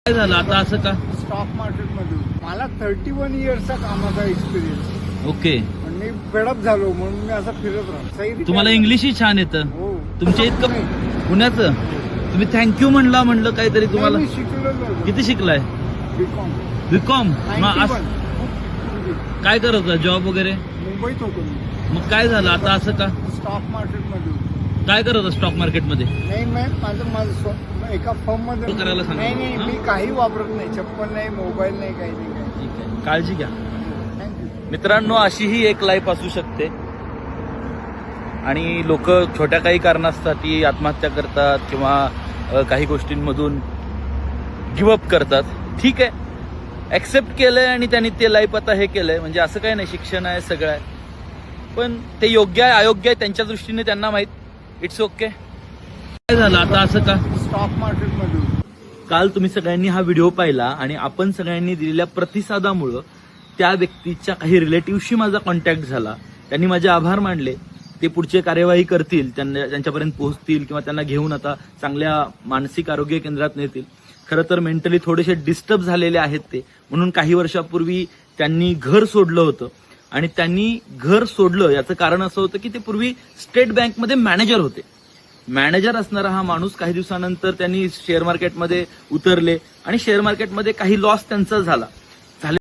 काय झालं आता असं का? स्टॉक मार्केट मध्ये मला 31 इयर्सचा कामाचा एक्सपिरियन्स. ओके. पण मी फेडअप झालो म्हणून मी असं फिरत राहतो. तुम्हाला इंग्लिशही छान येतं. हो. तुमच्या इतकं पुण्याचं तुम्ही थँक्यू म्हणलं काहीतरी तुम्हाला. मी शिकलेलो. किती शिकलाय? बीकॉम. बीकॉम. काय करत होता जॉब वगैरे? मुंबईत होतो मी. मग काय झालं आता असं का? स्टॉक मार्केट मध्ये. काय करत होता स्टॉक मार्केटमध्ये? नाही माझं एका फर्म मध्ये करायला सांगा. नाही मी काही वापरत नाही. चप्पल नाही, मोबाईल नाही, काही नाही. ठीक आहे, काळजी घ्या. थँक्यू. मित्रांनो, अशीही एक लाईफ असू शकते आणि लोक छोट्या काही कारणासाठी आत्महत्या करतात किंवा काही गोष्टींमधून गिवअप करतात. ठीक आहे, ऍक्सेप्ट केलंय आणि त्यांनी ते लाईफ आता हे केलंय, म्हणजे असं काही नाही, शिक्षण आहे, सगळं आहे, पण ते योग्य आहे अयोग्य आहे त्यांच्या दृष्टीने त्यांना माहित. It's okay. काय झालं आता असं का? स्टॉक मार्केट मध्ये. काल तुम्ही सगळ्यांनी हा व्हिडिओ पाहिला आणि आपण सगळ्यांनी दिलेल्या प्रतिसादामुळं त्या व्यक्तीच्या काही रिलेटिव्हशी माझा कॉन्टॅक्ट झाला. त्यांनी माझे आभार मानले. ते पुढचे कार्यवाही करतील, त्यांच्यापर्यंत पोहोचतील किंवा त्यांना घेऊन आता चांगल्या मानसिक आरोग्य केंद्रात नेतील. खरं तर मेंटली थोडेसे डिस्टर्ब झालेले आहेत ते, म्हणून काही वर्षापूर्वी त्यांनी घर सोडलं होतं. आणि त्यांनी घर सोडलं याचं कारण असं होतं की ते पूर्वी स्टेट बँकमध्ये मॅनेजर होते. मॅनेजर असणारा हा माणूस काही दिवसानंतर त्यांनी शेअर मार्केटमध्ये उतरले आणि शेअर मार्केटमध्ये काही लॉस त्यांचा झाला.